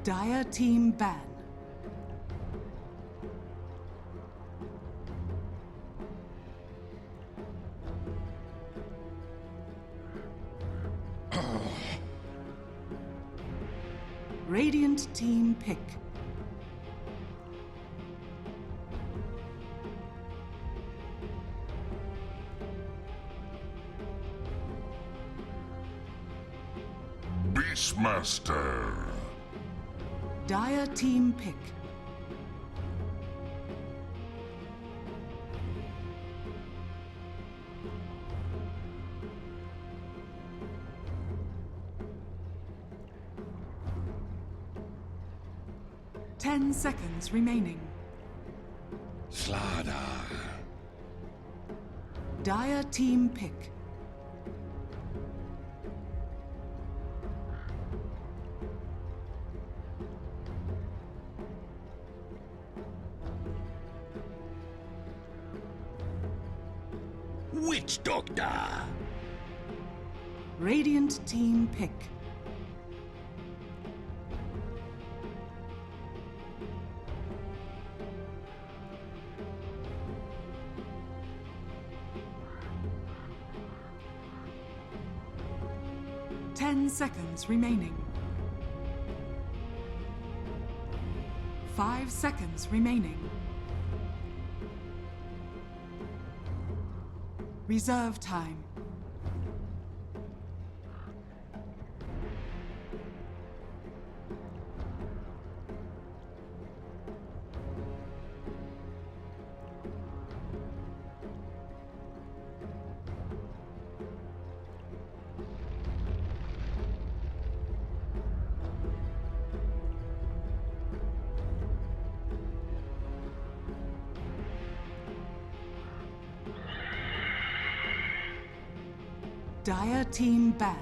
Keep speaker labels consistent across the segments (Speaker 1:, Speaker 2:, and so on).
Speaker 1: Dire team ban. Radiant team pick.
Speaker 2: Beastmaster.
Speaker 1: Dire team pick. Ten seconds remaining.
Speaker 2: StarLadder.
Speaker 1: Dire team pick.
Speaker 2: Witch Doctor.
Speaker 1: Radiant team pick. 10 seconds remaining. 5 seconds remaining. Reserve time. Dire team ban.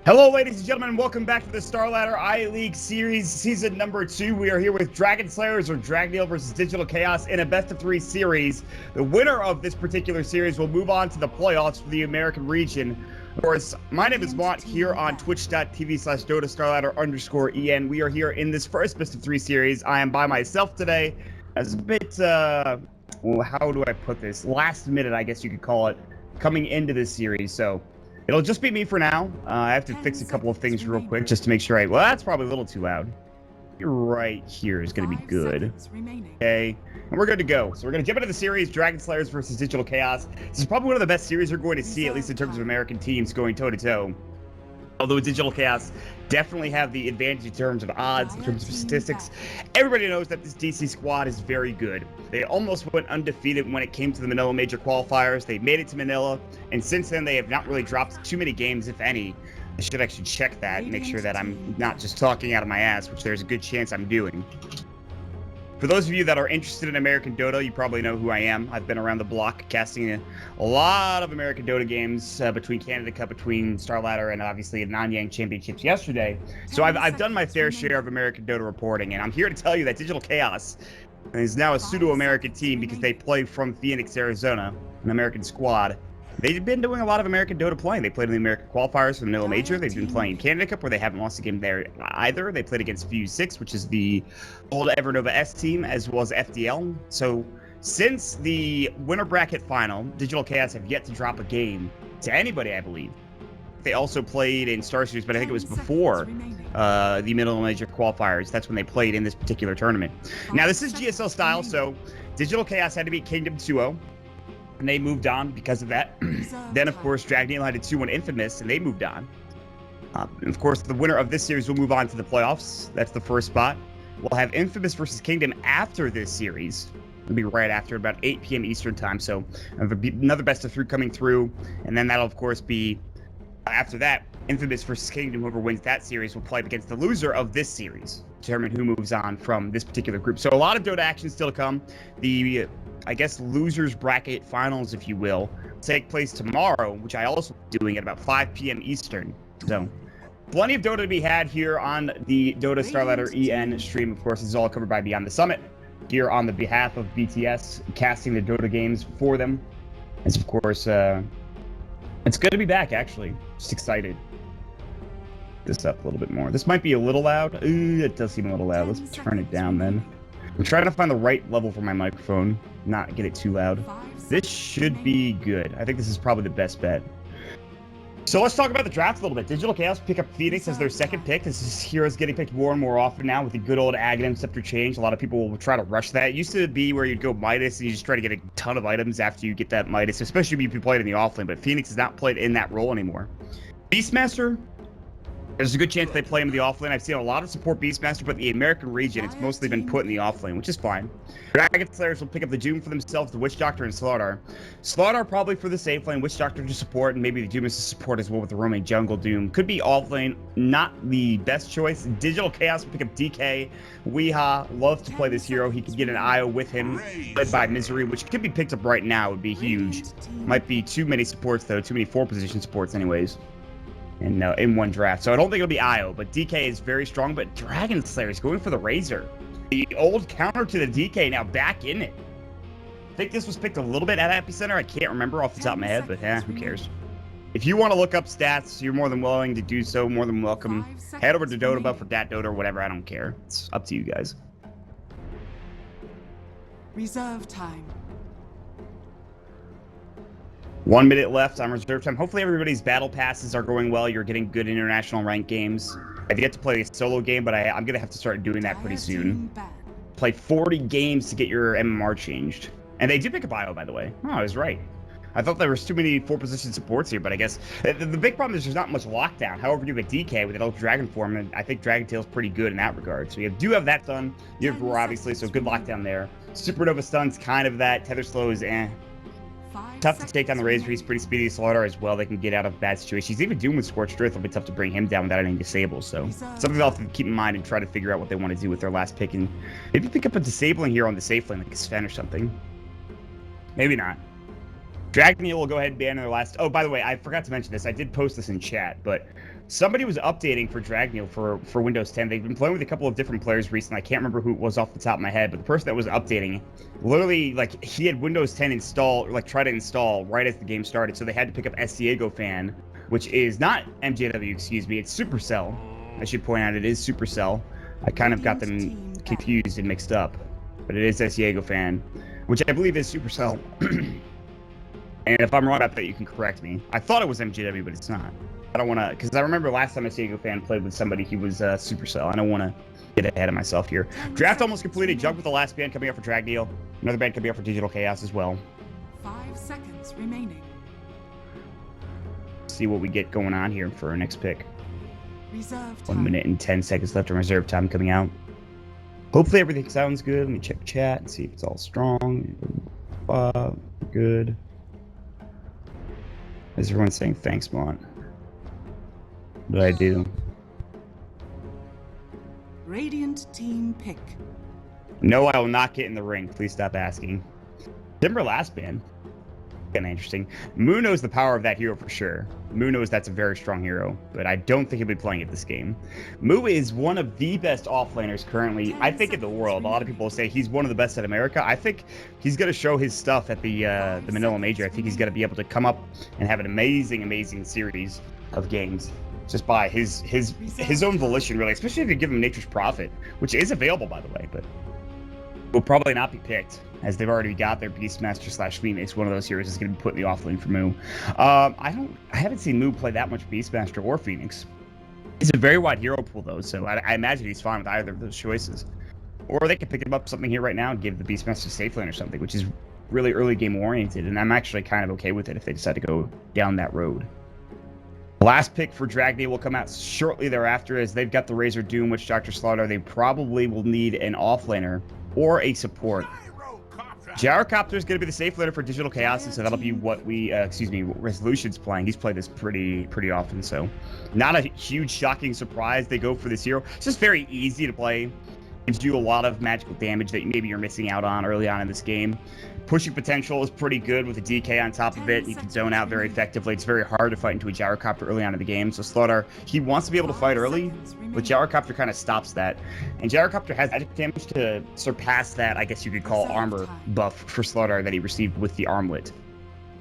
Speaker 3: Hello, ladies and gentlemen, and welcome back to the StarLadder I-League Series, Season number 2. We are here with Dragon Slayerzzz or Dragneel versus Digital Chaos in a best-of-3 series. The winner of this particular series will move on to the playoffs for the American region. Of course, my name is Mont here on twitch.tv/Dota StarLadder_EN. We are here in this first best-of-3 series. I am by myself today. As a bit, well, how do I put this? Last minute, I guess you could call it, coming into this series. So it'll just be me for now. I have to fix a couple of things real quick just to make sure well, that's probably a little too loud. Right here is going to be good. Okay, and we're good to go. So we're going to jump into the series, Dragon Slayerzzz versus Digital Chaos. This is probably one of the best series we're going to see, at least in terms of American teams going toe-to-toe. Although Digital Chaos definitely have the advantage in terms of odds, in terms of statistics. Everybody knows that this DC squad is very good. They almost went undefeated when it came to the Manila Major Qualifiers. They made it to Manila, and since then they have not really dropped too many games, if any. I should actually check that and make sure that I'm not just talking out of my ass, which there's a good chance I'm doing. For those of you that are interested in American Dota, you probably know who I am. I've been around the block casting a lot of American Dota games between Canada Cup, between StarLadder, and obviously the Nanyang Championships yesterday. So I've done my fair share of American Dota reporting, and I'm here to tell you that Digital Chaos is now a pseudo-American team because they play from Phoenix, Arizona, an American squad. They've been doing a lot of American Dota playing. They played in the American Qualifiers for the Manila Major. They've been playing Canada Cup, where they haven't lost a game there either. They played against Fuse 6, which is the old Evernova S team, as well as FDL. So since the winter bracket final, Digital Chaos have yet to drop a game to anybody, I believe. They also played in StarSeries, but I think it was before the Manila Major Qualifiers. That's when they played in this particular tournament. Now, this is GSL style, so Digital Chaos had to beat Kingdom 2-0. And they moved on because of that. Then, of course, Dragneel had a 2-1 Infamous, and they moved on. And of course, the winner of this series will move on to the playoffs. That's the first spot. We'll have Infamous versus Kingdom after this series. It'll be right after, about 8 p.m. Eastern time. So another best-of-3 coming through. And then that'll, of course, be after that, Infamous versus Kingdom. Whoever wins that series will play against the loser of this series, determine who moves on from this particular group. So a lot of Dota action still to come. The I guess losers bracket finals, if you will, take place tomorrow, which I also be doing at about 5 p.m. Eastern. So plenty of Dota to be had here on the Dota StarLadder EN stream. Of course, this is all covered by Beyond the Summit here on the behalf of BTS, casting the Dota games for them. It's, of course, it's good to be back, actually. Just excited. this up a little bit more. This might be a little loud. Ooh, it does seem a little loud. Let's turn it down then. I'm trying to find the right level for my microphone, not get it too loud. This should be good. I think this is probably the best bet. So let's talk about the draft a little bit. Digital Chaos pick up Phoenix as their second pick. This hero's getting picked more and more often now with the good old Aghanim Scepter change. A lot of people will try to rush that. It used to be where you'd go Midas and you just try to get a ton of items after you get that Midas, especially if you played in the offlane, but Phoenix is not played in that role anymore. Beastmaster, there's a good chance they play him in the offlane. I've seen a lot of support Beastmaster, but the American region, it's mostly been put in the offlane, which is fine. Dragon Slayers will pick up the Doom for themselves, the Witch Doctor, and StarLadder. StarLadder probably for the safe lane, Witch Doctor to support, and maybe the Doom is to support as well with the roaming jungle Doom. Could be offlane, not the best choice. Digital Chaos will pick up DK. Weeha loves to play this hero. He could get an IO with him, led by Misery, which could be picked up right now. It would be huge. Might be too many supports, though. Too many 4-position supports anyways. In one draft. So I don't think it'll be IO, but DK is very strong. But Dragon Slayer is going for the Razor. The old counter to the DK now back in it. I think this was picked a little bit at Epicenter. I can't remember off the top of my head, but who cares? If you want to look up stats, you're more than willing to do so, more than welcome. Head over to Dota for Dat Dota or whatever, I don't care. It's up to you guys.
Speaker 1: Reserve time.
Speaker 3: 1 minute left on reserve time. Hopefully everybody's battle passes are going well. You're getting good international ranked games. I've yet to play a solo game, but I'm going to have to start doing that pretty soon. Play 40 games to get your MMR changed. And they do pick a bio, by the way. Oh, I was right. I thought there was too many 4-position supports here, but I guess the big problem is there's not much lockdown. However, you have a DK with an Elf Dragon form, and I think Dragon Tail's pretty good in that regard. So you do have that done. You have Roar, obviously, so good lockdown there. Supernova Stun's kind of that. Tether Slow is tough to take down the Razor. He's pretty speedy. StarLadder as well. They can get out of bad situations. Even Doom with Scorched Earth will be tough to bring him down without any disables. So something they'll have to keep in mind and try to figure out what they want to do with their last pick. And maybe pick up a disabling here on the safe lane, like a Sven or something. Maybe not. Dragneel will go ahead and ban their last... Oh, by the way, I forgot to mention this. I did post this in chat, but somebody was updating for Dragneel for Windows 10. They've been playing with a couple of different players recently. I can't remember who it was off the top of my head, but the person that was updating, literally, like, he had Windows 10 installed, like, try to install right as the game started, so they had to pick up Diego Fan, which is not MJW, excuse me, it's Supercell. I should point out it is Supercell. I kind of got them confused and mixed up, but it is Diego Fan, which I believe is Supercell. And if I'm wrong about that, you can correct me. I thought it was MJW, but it's not. I don't want to, because I remember last time a Diego Fan played with somebody, he was Supercell. I don't want to get ahead of myself here. Draft almost completed. Jump with the last band coming up for Dragneel. Another band coming up for Digital Chaos as well.
Speaker 1: 5 seconds remaining.
Speaker 3: See what we get going on here for our next pick.
Speaker 1: Reserve
Speaker 3: 1
Speaker 1: time.
Speaker 3: minute and 10 seconds left on reserve time coming out. Hopefully everything sounds good. Let me check chat and see if it's all strong. Good. Is everyone saying thanks, Mont? What did I do?
Speaker 1: Radiant team pick.
Speaker 3: No, I will not get in the ring. Please stop asking. Timber last band. Kind of interesting. Moo knows the power of that hero for sure. Moo knows that's a very strong hero, but I don't think he'll be playing it this game. Moo is one of the best offlaners currently, I think, in the world. A lot of people say he's one of the best at America. I think he's going to show his stuff at the Manila Major. I think he's going to be able to come up and have an amazing, amazing series of games just by his own volition, really, especially if you give him Nature's Prophet, which is available, by the way, but will probably not be picked, as they've already got their Beastmaster / Phoenix. One of those heroes is going to be put in the offlane for Moo. I haven't seen Moo play that much Beastmaster or Phoenix. It's a very wide hero pool, though, so I imagine he's fine with either of those choices. Or they could pick him up something here right now and give the Beastmaster safe lane or something, which is really early game oriented, and I'm actually kind of okay with it if they decide to go down that road. The last pick for Dragneel will come out shortly thereafter, as they've got the Razor Doom, which Dr. Slaughter, they probably will need an offlaner or a support. Gyrocopter is going to be the safe laner for Digital Chaos, so that'll be what we, Resolution's playing. He's played this pretty often, so not a huge shocking surprise they go for this hero. It's just very easy to play. Gives you a lot of magical damage that maybe you're missing out on early on in this game. Pushing potential is pretty good with a DK on top of it. You can zone out very effectively. It's very hard to fight into a Gyrocopter early on in the game. So Slaughter, he wants to be able to fight early, but Gyrocopter kind of stops that. And Gyrocopter has magic damage to surpass that, I guess you could call, armor buff for Slaughter that he received with the armlet.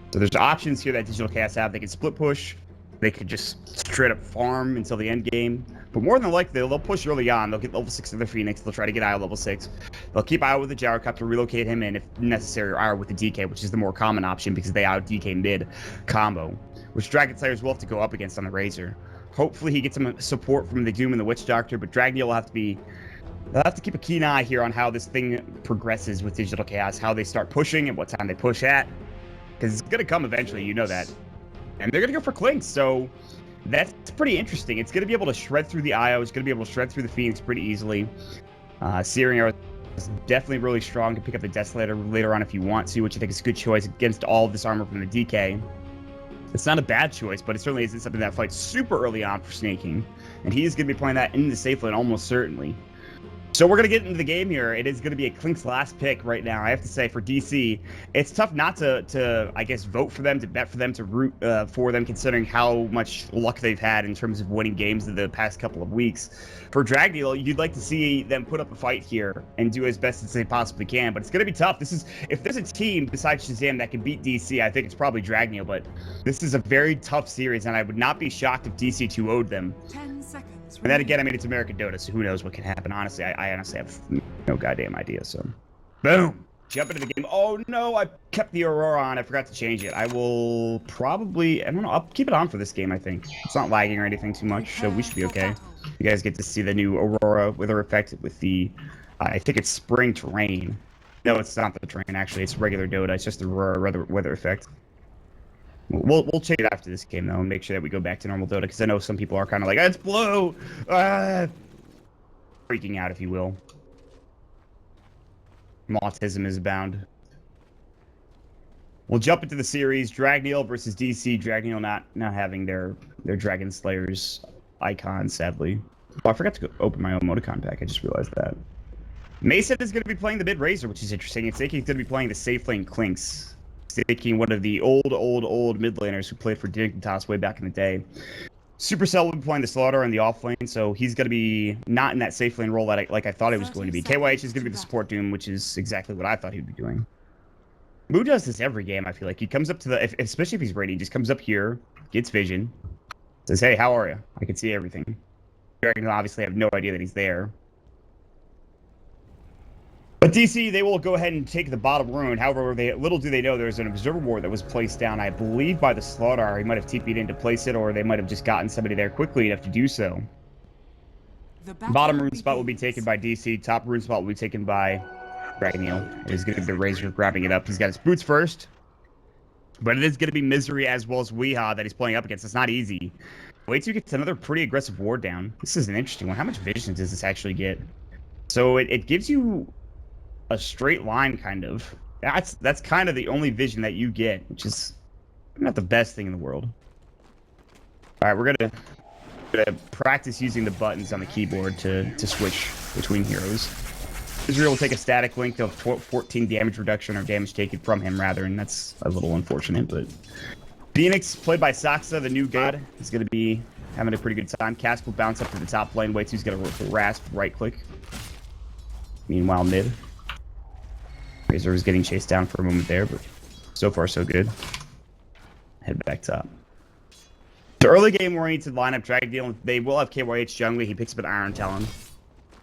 Speaker 3: So there's options here that Digital Chaos have. They can split push, They could just straight up farm until the end game. But more than likely, they'll push early on. They'll get level 6 of the Phoenix. They'll try to get Io level 6. They'll keep Io with the Gyrocopter, relocate him in if necessary, or Io with the DK, which is the more common option because they out DK mid combo, which Dragon Slayers will have to go up against on the Razor. Hopefully he gets some support from the Doom and the Witch Doctor, but Dragneel will have to be... They'll have to keep a keen eye here on how this thing progresses with Digital Chaos, how they start pushing and what time they push at. Because it's going to come eventually, you know that. And they're going to go for Clinks, so that's pretty interesting. It's going to be able to shred through the Io. It's going to be able to shred through the Phoenix pretty easily. Searing Arrow is definitely really strong to pick up the Desolator later on if you want to, which I think is a good choice against all of this armor from the DK. It's not a bad choice, but it certainly isn't something that fights super early on for snaking. And he is going to be playing that in the safe lane almost certainly. So we're going to get into the game here. It is going to be a Clink's last pick right now. I have to say, for DC, it's tough not to I guess, vote for them, to bet for them, to root for them, considering how much luck they've had in terms of winning games in the past couple of weeks. For Dragneel, you'd like to see them put up a fight here and do as best as they possibly can, but it's going to be tough. This is, if there's a team besides Shazam that can beat DC, I think it's probably Dragneel, but this is a very tough series, and I would not be shocked if DC 2-0'd them.
Speaker 1: 10 seconds.
Speaker 3: And then again, I mean, it's American Dota, so who knows what can happen. Honestly, I honestly have no goddamn idea, so. Boom! Jump into the game. Oh, no, I kept the Aurora on. I forgot to change it. I will probably, I don't know, I'll keep it on for this game, I think. It's not lagging or anything too much, so we should be okay. You guys get to see the new Aurora Wither effect with the, I think it's Spring Terrain. No, it's not the terrain, actually. It's regular Dota. It's just the Aurora Weather effect. We'll change it after this game, though, and make sure that we go back to normal Dota, because I know some people are kind of like, it's blue! Freaking out, if you will. Autism is abound. We'll jump into the series. Dragneel versus DC. Dragneel not having their Dragon Slayers icon, sadly. Oh, I forgot to open my own Emoticon pack. I just realized that. Mason is going to be playing the mid Razor, which is interesting. It's thinking he's going to be playing the safe lane Clinks. Taking one of the old mid laners who played for Dignitas way back in the day. Supercell will be playing the Slaughter in the off lane, so he's going to be not in that safe lane role that like I thought he was going to be. KYH is going to be the support Doom, which is exactly what I thought he'd be doing. Moo does this every game, I feel like. He comes up to the, especially if he's raiding, he just comes up here, gets vision, says, hey, how are you? I can see everything. Dragon will obviously have no idea that he's there. But DC, they will go ahead and take the bottom rune. However, little do they know there's an observer ward that was placed down, I believe, by the Slaughter. He might have TP'd in to place it, or they might have just gotten somebody there quickly enough to do so. The bottom rune spot will be taken by DC. Top rune spot will be taken by Dragneel. He's going to be the Razor grabbing it up. He's got his boots first. But it is going to be Misery as well as Weehaw that he's playing up against. It's not easy. Wait till he gets another pretty aggressive ward down. This is an interesting one. How much vision does this actually get? So it gives you a straight line, kind of. That's kind of the only vision that you get, which is not the best thing in the world. All right, we're gonna practice using the buttons on the keyboard to switch between heroes. Israel will take a static link to 14 damage reduction, or damage taken from him rather, and that's a little unfortunate. But Phoenix, played by Saxa, the new god, is gonna be having a pretty good time. Cask will bounce up to the top lane. Waits, he's gonna rasp right click. Meanwhile, mid. Razor was getting chased down for a moment there, but so far so good. Head back top. The early game oriented lineup, Dragneel, they will have KYH jungling. He picks up an Iron Talon.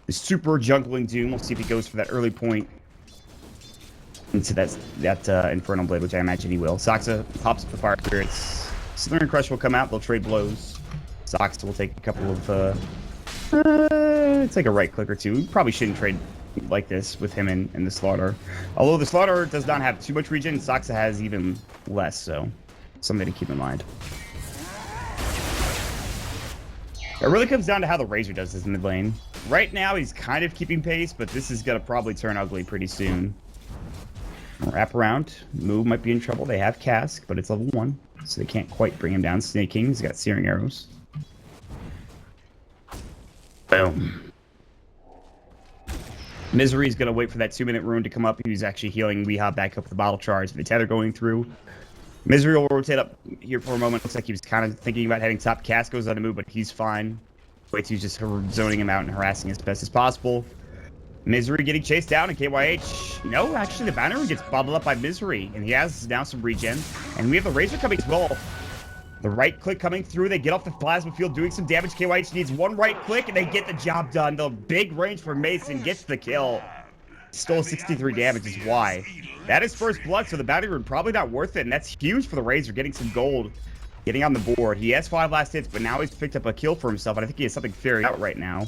Speaker 3: The super jungling Doom. We'll see if he goes for that early point into that Infernal Blade, which I imagine he will. Saxa pops up the Fire Spirits. Slithering Crush will come out. They'll trade blows. Saxa will take a couple of it's like a right click or two. We probably shouldn't trade like this with him in the Slaughter. Although the Slaughter does not have too much regen, Saxa has even less, so something to keep in mind. It really comes down to how the Razor does this mid lane. Right now, he's kind of keeping pace, but this is going to probably turn ugly pretty soon. Wrap around. Moo might be in trouble. They have Cask, but it's level 1, so they can't quite bring him down. Snake King's got Searing Arrows. Boom. Misery's going to wait for that 2-minute rune to come up. He's actually healing Weehaw back up with the bottle charge. The tether going through. Misery will rotate up here for a moment. Looks like he was kind of thinking about heading top. Cask goes on the move, but he's fine. Waits, he's just zoning him out and harassing as best as possible. Misery getting chased down, and KYH... No, actually, the banner gets bottled up by Misery, and he has now some regen. And we have the Razor coming as well. The right click coming through. They get off the plasma field, doing some damage. KYH needs one right click, and they get the job done. The big range for Mason gets the kill. Stole 63 damage is why. That is first blood, so the bounty rune probably not worth it, and that's huge for the Razor, getting some gold, getting on the board. He has 5 last hits, but now he's picked up a kill for himself, and I think he has something figured out right now.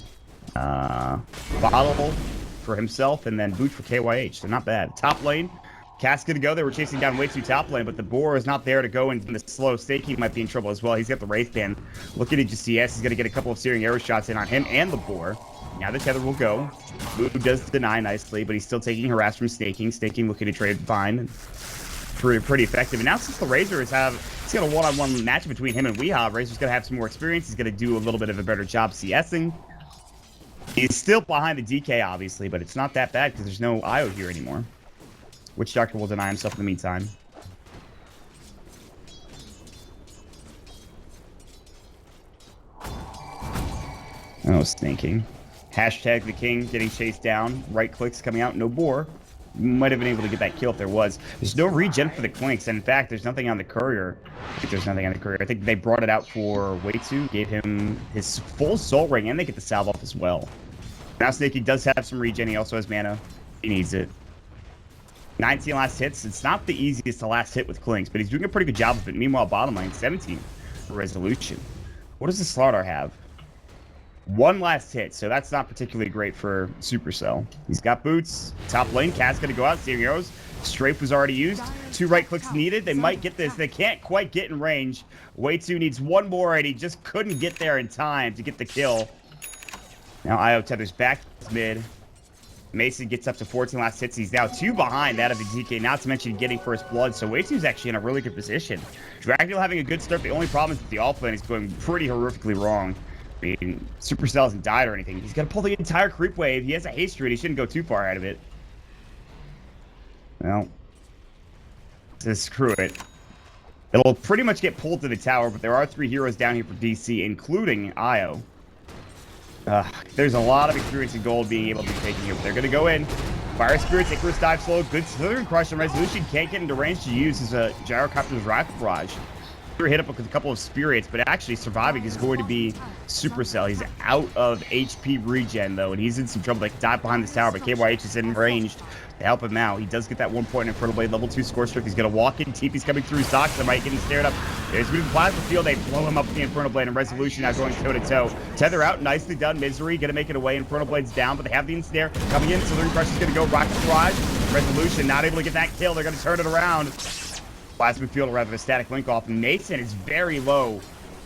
Speaker 3: Bottle for himself, and then boot for KYH, so not bad. Top lane. Cass gonna go. They were chasing down way too top lane, but the boar is not there to go in the slow. Staking might be in trouble as well. He's got the Wraith Band. Looking at GCS, he's gonna get a couple of searing arrow shots in on him and the boar. Now the tether will go. Moo does deny nicely, but he's still taking harass from Staking. Staking looking to trade fine. Pretty effective. And now since the Razor he's got a one-on-one match between him and Weehaw, Razor's gonna have some more experience. He's gonna do a little bit of a better job CSing. He's still behind the DK, obviously, but it's not that bad because there's no IO here anymore. Witch Doctor will deny himself in the meantime. Oh, stinking. Hashtag the king getting chased down. Right clicks coming out. No boar. Might have been able to get that kill if there was. There's no regen for the Clinks. And in fact, there's nothing on the courier. I think there's nothing on the courier. I think they brought it out for Way2. Gave him his full soul ring. And they get the salve off as well. Now Snaky does have some regen. He also has mana. He needs it. 19 last hits. It's not the easiest to last hit with Clinks, but he's doing a pretty good job of it. Meanwhile, bottom lane, 17 for Resolution. What does the StarLadder have? 1 last hit, so that's not particularly great for Supercell. He's got boots. Top lane, Cat's gonna go out. Searing arrows. Strafe was already used. 2 right clicks needed. They might get this. They can't quite get in range. Way2 needs 1 more, and he just couldn't get there in time to get the kill. Now IO tethers back mid. Mason gets up to 14 last hits. He's now 2 behind that of the DK, not to mention getting first blood. So Way2's actually in a really good position. Dragneel having a good start. The only problem is that the offlane is going pretty horrifically wrong. I mean, Supercell hasn't died or anything. He's got to pull the entire creep wave. He has a haste rune. He shouldn't go too far out of it. Well, just screw it. It'll pretty much get pulled to the tower, but there are 3 heroes down here for DC, including IO. There's a lot of experience in gold being able to be taken here, but they're going to go in. Fire Spirits, Icarus dive slow, good Slithering Crush, and Resolution can't get into range to use his Gyrocopter's Rifle Barrage. Hit up with a couple of spirits, but actually surviving is going to be Supercell. He's out of HP regen, though, and he's in some trouble. They can dive behind this tower, but KYH is in range to help him out. He does get that 1 point in Infernal Blade, level 2 score strength. He's going to walk in. TP's coming through. Socks that might get him stared up. There's moving Plasma Field. They blow him up with the Infernal Blade, and Resolution now going toe-to-toe. Tether out. Nicely done. Misery going to make it away. Infernal Blade's down, but they have the ensnare coming in. Slithering Crush is going to go. Rocket Barrage. Resolution not able to get that kill. They're going to turn it around. Plasma Field, or rather the static link off. Mason is very low.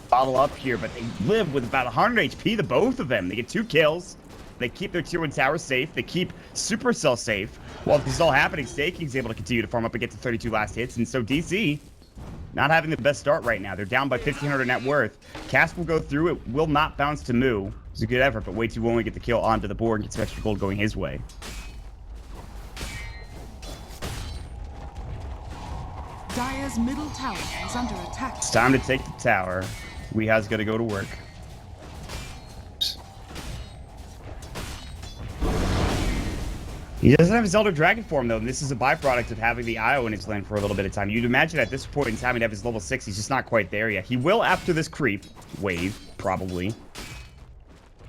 Speaker 3: Bottle up here, but they live with about 100 HP, the both of them. They get 2 kills. They keep their tier 1 tower safe. They keep Supercell safe. While this is all happening, Staking's able to continue to farm up and get to 32 last hits. And so DC, not having the best start right now. They're down by 1,500 net worth. Cast will go through. It will not bounce to Moo. It's a good effort, but Way2 will only get the kill onto the board and get some extra gold going his way.
Speaker 1: Dire's middle tower is under attack.
Speaker 3: It's time to take the tower. Weeha's got to go to work. He doesn't have his Elder Dragon form, though, and this is a byproduct of having the IO in his lane for a little bit of time. You'd imagine at this point in time he'd have his level 6. He's just not quite there yet. He will after this creep wave, probably.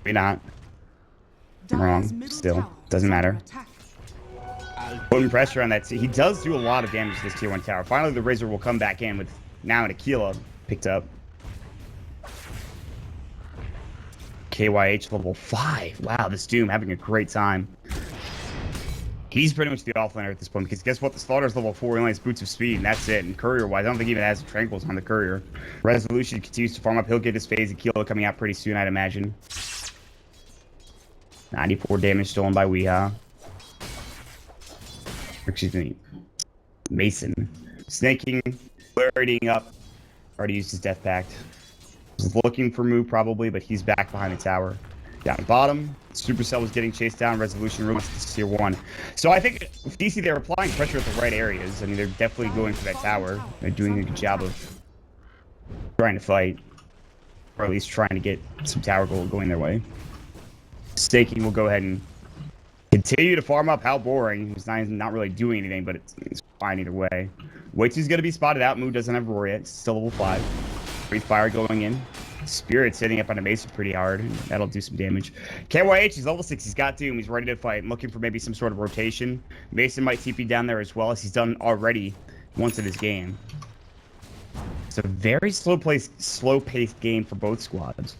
Speaker 3: Maybe not. I'm wrong. Still. Doesn't matter. Putting pressure on that. He does do a lot of damage to this tier 1 tower. Finally, the Razor will come back in with now an Aquila picked up. KYH level 5. Wow, this Doom having a great time. He's pretty much the offlaner at this point, because guess what? The StarLadder's level 4, he only has Boots of Speed, and that's it. And courier-wise, I don't think he even has Tranquils on the courier. Resolution continues to farm up. He'll get his phase Aquila coming out pretty soon, I'd imagine. 94 damage stolen by Weehaw. Excuse me, Mason. Snaking, flirting up. Already used his Death Pact. Was looking for Moo probably, but he's back behind the tower. Down bottom, Supercell was getting chased down. Resolution ruins to tier 1. So I think with DC, they're applying pressure at the right areas. I mean, they're definitely going for that tower. They're doing a good job of trying to fight, or at least trying to get some tower gold going their way. Staking will go ahead and continue to farm up. How boring. He's not really doing anything, but it's fine either way. Way2's going to be spotted out. Moo doesn't have Roar yet. It's still level 5. Breathe Fire going in. Spirit's hitting up on a Mason pretty hard. That'll do some damage. KYH, he's level 6. He's got Doom. He's ready to fight. Looking for maybe some sort of rotation. Mason might TP down there as well, as he's done already once in his game. It's a very slow-paced game for both squads.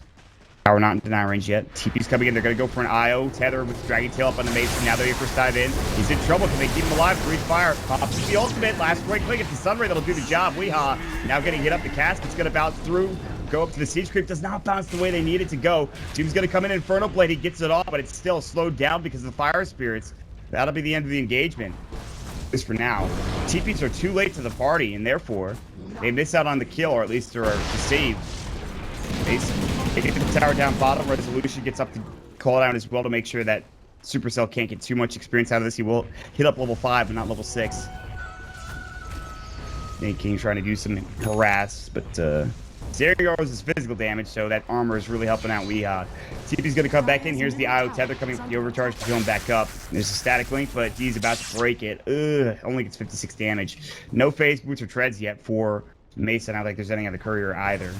Speaker 3: Tower not in deny range yet. TP's coming in. They're going to go for an IO. Tether with Dragneel up on the Mason. Now they're here for dive in. He's in trouble. Can they keep him alive? Breathe Fire. Pops the ultimate. Last right click. It's the Sunray that'll do the job. Weehaw. Now getting hit up. The Casket's going to bounce through. Go up to the Siege Creep. Does not bounce the way they need it to go. Doom's going to come in. Inferno Blade. He gets it off, but it's still slowed down because of the Fire Spirits. That'll be the end of the engagement. At least for now. TPs are too late to the party, and therefore, they miss out on the kill, or at least the save. They get the tower down bottom. Resolution gets up to call down as well to make sure that Supercell can't get too much experience out of this. He will hit up level 5, but not level 6. Snake King trying to do some harass, but Zerior is his physical damage, so that armor is really helping out Weehaw. TP's going to come back in. Here's the IO Tether coming from the overcharge to going back up. There's a static link, but D's about to break it. Only gets 56 damage. No phase boots or treads yet for Mason. I don't think there's any other courier either.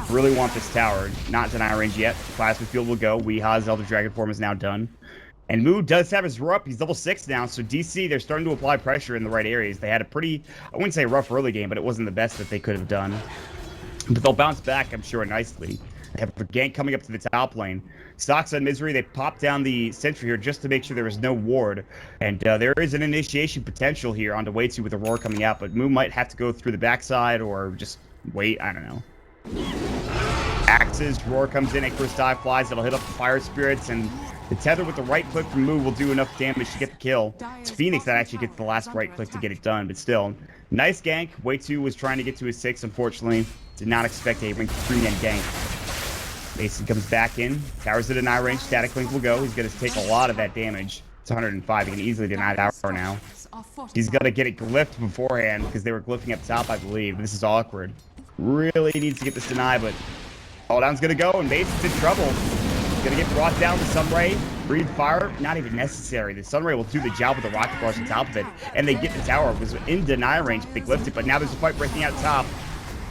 Speaker 3: Really want this tower. Not deny range yet. Plasma Field will go. Weehaw's Elder Dragon form is now done. And Moo does have his roar up. He's level 6 now. So DC, they're starting to apply pressure in the right areas. They had a pretty, I wouldn't say rough early game, but it wasn't the best that they could have done. But they'll bounce back, I'm sure, nicely. They have a gank coming up to the top lane. Stocks on Misery. They pop down the sentry here just to make sure there is no ward. And there is an initiation potential here onto way 2 with the roar coming out. But Moo might have to go through the backside or just wait. I don't know. Axes, roar comes in, Icarus dive flies, it'll hit up the Fire Spirits, and the Tether with the right click from Moo will do enough damage to get the kill. It's Phoenix that actually gets the last right click to get it done, but still. Nice gank. Way 2 was trying to get to his 6, unfortunately. Did not expect a rank 3-man gank. Mason comes back in. Tower's at deny range. Static Link will go. He's going to take a lot of that damage. It's 105. He can easily deny that tower now. He's going to get it glyphed beforehand because they were glyphing up top, I believe. This is awkward. Really needs to get this denied, but all down's going to go, and Mason's in trouble. He's going to get brought down to Sunray. Breathe Fire, not even necessary. The Sunray will do the job with the rocket bars on top of it, and they get the tower. It was in deny range, they glyphed it, but now there's a fight breaking out top.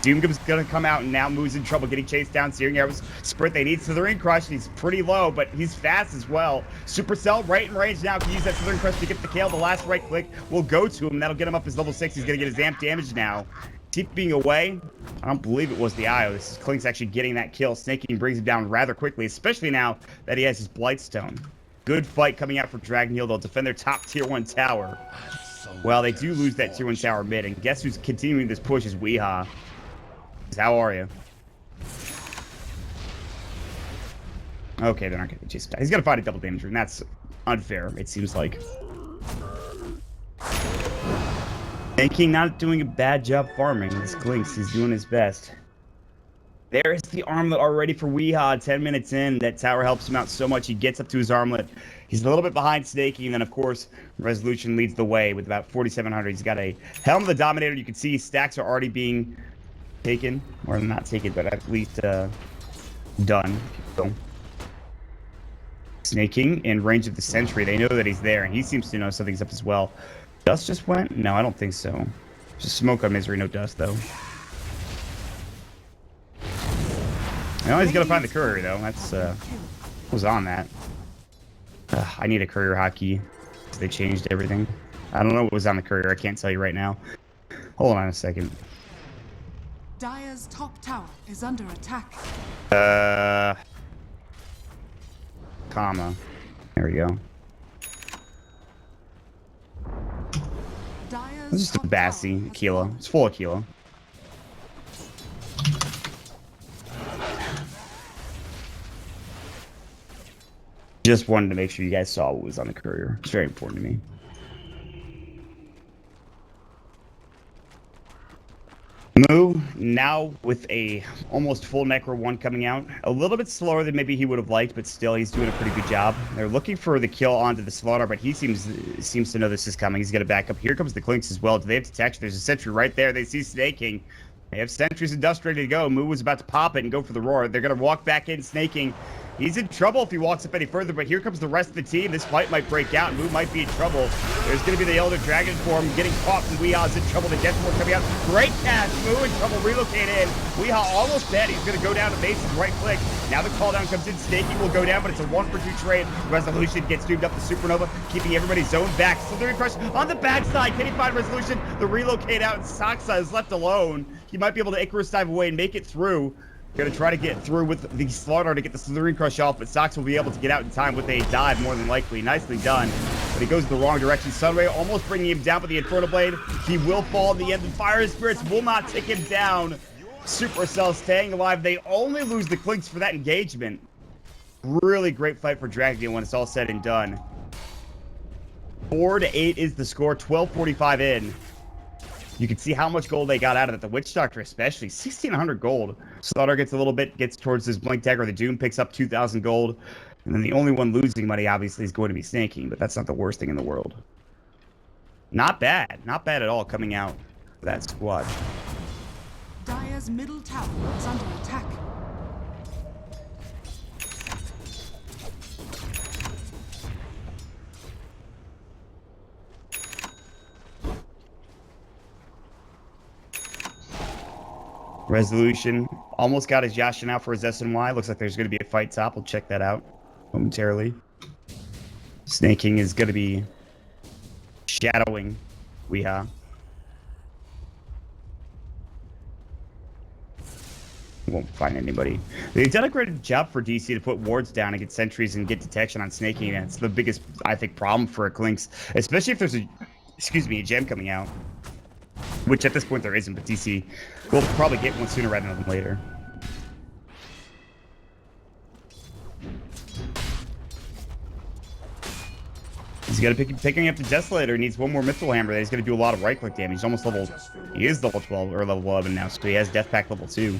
Speaker 3: Doom's going to come out, and now Moo's in trouble getting chased down. Searing Arrows sprint. They need Slithering Crush. He's pretty low, but he's fast as well. Supercell right in range now. Can use that Slithering Crush to get the kill. The last right click will go to him. That'll get him up his level 6. He's going to get his amp damage now. TPing away. I don't believe it was the IO. This is Klink's actually getting that kill. Snake King brings him down rather quickly, especially now that he has his Blightstone. Good fight coming out for Dragneel. They'll defend their top tier 1 tower. Well, they do lose that tier 1 tower mid, and guess who's continuing this push is Weehaw. How are you? Okay, they're not going to chase him down. He's going to fight a double damage rune. That's unfair, it seems like. And King not doing a bad job farming. This Klinks, he's doing his best. There is the armlet already for Weehaw. 10 minutes in, that tower helps him out so much. He gets up to his armlet. He's a little bit behind Snakey, and then, of course, Resolution leads the way with about 4,700. He's got a Helm of the Dominator. You can see stacks are already being taken, or not taken, but at least done. So, Snake King in range of the sentry. They know that he's there, and he seems to know something's up as well. Dust just went? No, I don't think so. Just smoke on Misery, no dust, though. No, he's gonna find the courier, though. That's, was on that. I need a courier hotkey. They changed everything. I don't know what was on the courier. I can't tell you right now. Hold on a second.
Speaker 1: Dire's top tower is under attack.
Speaker 3: Comma. There we go. It's just a Bassi, Aquila. It's full Aquila. Just wanted to make sure you guys saw what was on the courier. It's very important to me. Moo, now with a almost full Necro 1 coming out. A little bit slower than maybe he would have liked, but still, he's doing a pretty good job. They're looking for the kill onto the Slaughter, but he seems to know this is coming. He's going to back up. Here comes the Klinks as well. Do they have detection? There's a sentry right there. They see Snake King. They have sentries and dust ready to go. Moo was about to pop it and go for the roar. They're going to walk back in. Snake King He's in trouble if he walks up any further, but here comes the rest of the team. This fight might break out. Moo might be in trouble. There's going to be the Elder Dragon form getting caught, and Weeha's in trouble. The Death Form coming out. Great catch. Moo in trouble. Relocate in. Weeha almost dead. He's going to go down to Mason's right click. Now the call down comes in. Snaking will go down, but it's a 1-for-2 trade. Resolution gets doomed up the Supernova, keeping everybody zoned back. Slithering Crush on the bad side. Can he find Resolution? The relocate out, and Saksa is left alone. He might be able to Icarus dive away and make it through. Gonna try to get through with the StarLadder to get the Slithering Crush off, but Sox will be able to get out in time with a dive, more than likely. Nicely done. But he goes in the wrong direction. Sunray almost bringing him down with the Inferno Blade. He will fall in the end. The Fire Spirits will not take him down. Supercell staying alive. They only lose the Clinks for that engagement. Really great fight for Dragneel when it's all said and done. 4-8 is the score. 12:45 in. You can see how much gold they got out of it. The Witch Doctor especially, 1,600 gold. StarLadder gets a little bit, gets towards his Blink Dagger. The Doom picks up 2,000 gold. And then the only one losing money, obviously, is going to be Snaking, but that's not the worst thing in the world. Not bad. Not bad at all coming out for that squad.
Speaker 1: Dire's middle tower is under attack.
Speaker 3: Resolution almost got his Yashin out for his SNY. Looks like there's going to be a fight top. We'll check that out momentarily. Snaking is going to be shadowing Weeha. Won't find anybody. They've done a great job for DC to put wards down and get sentries and get detection on Snaking. That's the biggest, I think, problem for a Clinks, especially if there's a gem coming out. Which at this point there isn't, but DC will probably get one sooner rather than later. He's got to picking up the Desolator. He needs one more Mithril Hammer. He's going to do a lot of right-click damage. He's almost level... He is level 12 or level 11 now, so he has Death Pack level 2.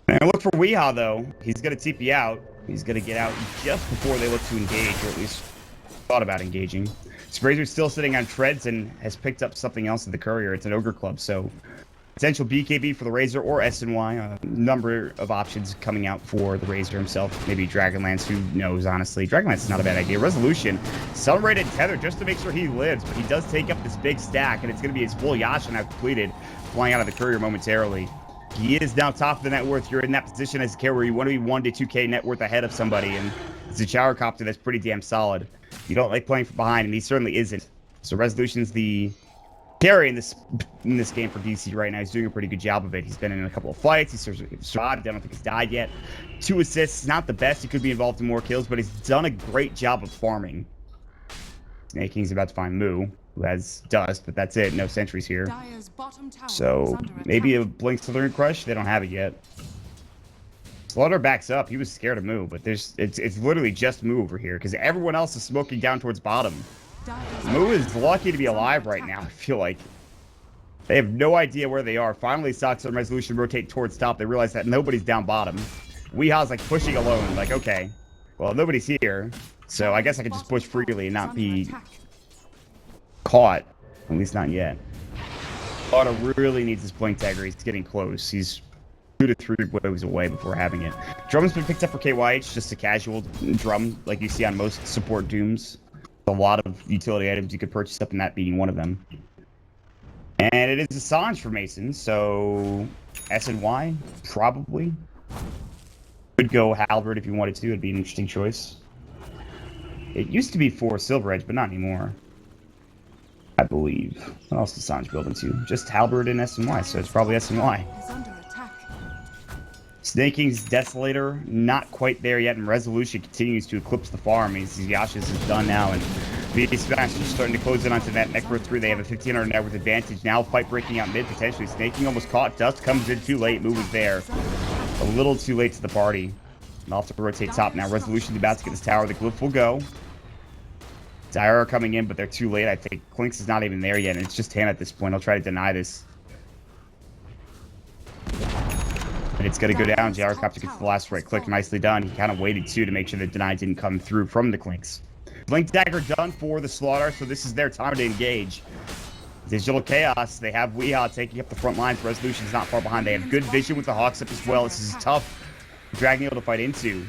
Speaker 3: And look for Weeha, though. He's going to TP out. He's going to get out just before they look to engage, or at least thought about engaging. Sprazer's still sitting on treads and has picked up something else at the Courier. It's an Ogre Club, so potential BKB for the Razor or SNY. A number of options coming out for the Razor himself. Maybe Dragonlance, who knows, honestly. Dragonlance is not a bad idea. Resolution, celebrated Tether just to make sure he lives, but he does take up this big stack, and it's going to be his full Yasha now completed, flying out of the Courier momentarily. He is now top of the net worth. You're in that position as a carrier where you want to be 1 to 2K net worth ahead of somebody, and it's a Gyrocopter that's pretty damn solid. You don't like playing from behind, and he certainly isn't. So Resolution's the carry in this game for DC right now. He's doing a pretty good job of it. He's been in a couple of fights. He's survived. I don't think he's died yet. 2 assists. Not the best. He could be involved in more kills, but he's done a great job of farming. Snaking's about to find Moo, who has Dust, but that's it. No sentries here. So maybe a Blink Slithering Crush. They don't have it yet. StarLadder backs up. He was scared to move, but it's literally just Moo over here because everyone else is smoking down towards bottom. Moo is lucky to be alive right now. I feel like they have no idea where they are. Finally, Sox and Resolution rotate towards top. They realize that nobody's down bottom. Weeha's like pushing alone. Like, okay, well, nobody's here, so I guess I can just push freely and not be caught. At least not yet. StarLadder really needs this Blink Dagger. He's getting close. He's 2 to 3 waves away before having it. Drum's been picked up for KYH, just a casual drum like you see on most support Dooms. A lot of utility items you could purchase up, and that being one of them. And it is a Sange for Mason, so SNY, probably. Could go Halberd if you wanted to. It'd be an interesting choice. It used to be 4 Silver Edge, but not anymore. I believe. What else does Sange build into? Just Halberd and SNY, so it's probably SNY. Snaking's Desolator, not quite there yet, and Resolution continues to eclipse the farm. Yasha's is done now, and VP Smash is starting to close in onto that Necro 3. They have a 1,500 net worth advantage. Now fight breaking out mid, potentially. Snaking almost caught. Dust comes in too late. Move is there. A little too late to the party. I'll have to rotate top now. Resolution's about to get this tower. The Glyph will go. Dire are coming in, but they're too late, I think. Clinks is not even there yet, and it's just him at this point. I'll try to deny this. And it's going to go down. Gyrocopter gets the last right click. Nicely done. He kind of waited, too, to make sure the deny didn't come through from the Clinks. Blink Dagger done for the StarLadder, so this is their time to engage. Digital Chaos, they have Weeha taking up the front lines. Resolution's not far behind. They have good vision with the Hawks up as well. This is tough Dragneel to fight into.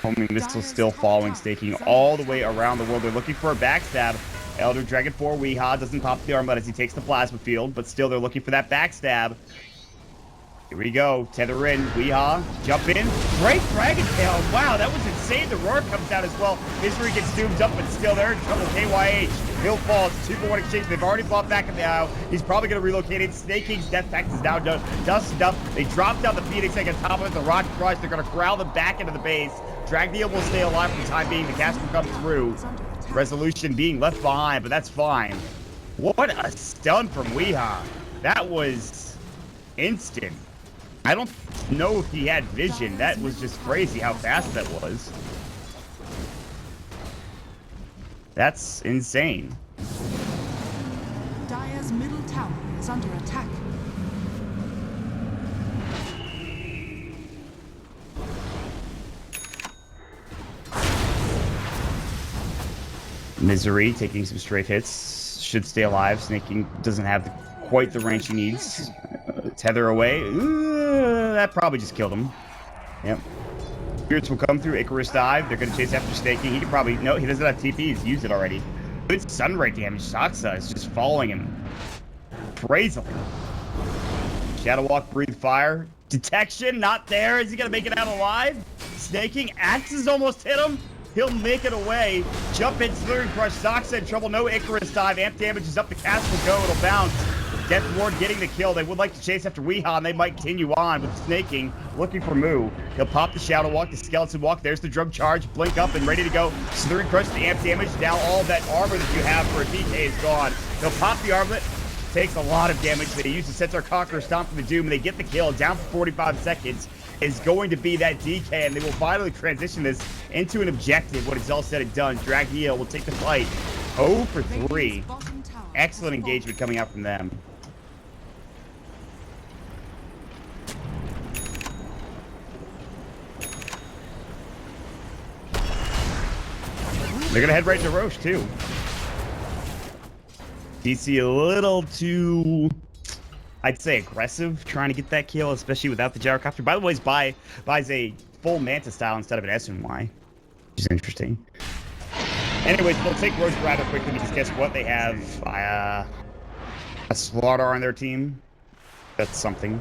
Speaker 3: Homing missile still following, staking all the way around the world. They're looking for a backstab. Elder Dragon 4 Weehaw doesn't pop the armlet as he takes the plasma field, but still they're looking for that backstab. Here we go. Tether in. Weehaw. Jump in. Great Dragon Tail. Wow, that was insane. The roar comes out as well. Misery gets doomed up, but still they're in trouble. KYH. He'll fall. It's a 2-for-1 exchange. They've already fought back in the aisle. He's probably going to relocate it. Snake King's Death Pact is now done. Dusted up. They drop down the Phoenix like on top of it. The Rock Crush. They're going to corral them back into the base. Dragneel will stay alive for the time being. The cast will come through. Resolution being left behind, but that's fine. What a stun from Weehaw. That was instant. I don't know if he had vision. That was just crazy how fast that was. That's insane.
Speaker 1: Dire's middle tower is under attack.
Speaker 3: Misery taking some straight hits. Should stay alive. Snake King doesn't have quite the range he needs. Tether away. That probably just killed him. Yep. Spirits will come through. Icarus dive. They're going to chase after Snake King. He could probably... No, he doesn't have TP. He's used it already. Good sunray damage. Saksa is just following him. Crazily. Shadow Walk, Breathe Fire. Detection, not there. Is he going to make it out alive? Snake King. Axes almost hit him. He'll make it away. Jump in, Slithering Crush. Saksa in trouble. No Icarus dive. Amp damage is up. The cast will go. It'll bounce. Death Ward getting the kill. They would like to chase after Weehaw, and they might continue on with Snake King looking for Moo. He'll pop the Shadow Walk, the Skeleton Walk. There's the Drum Charge. Blink up and ready to go. Slithering Crush, the amp damage. Now all that armor that you have for a DK is gone. He'll pop the armlet. Takes a lot of damage. They use the Centaur Conqueror, Stomp for the Doom, and they get the kill. Down for 45 seconds is going to be that DK, and they will finally transition this into an objective when it's all said and done. Dragneel will take the fight. 0 for 3. Excellent engagement coming out from them. They're going to head right to Roche, too. DC a little too, I'd say, aggressive, trying to get that kill, especially without the gyrocopter. By the way, buys a full Manta style instead of an SNY, which is interesting. Anyways, they'll take Roche rather quickly because guess what? They have a Slaughter on their team. That's something.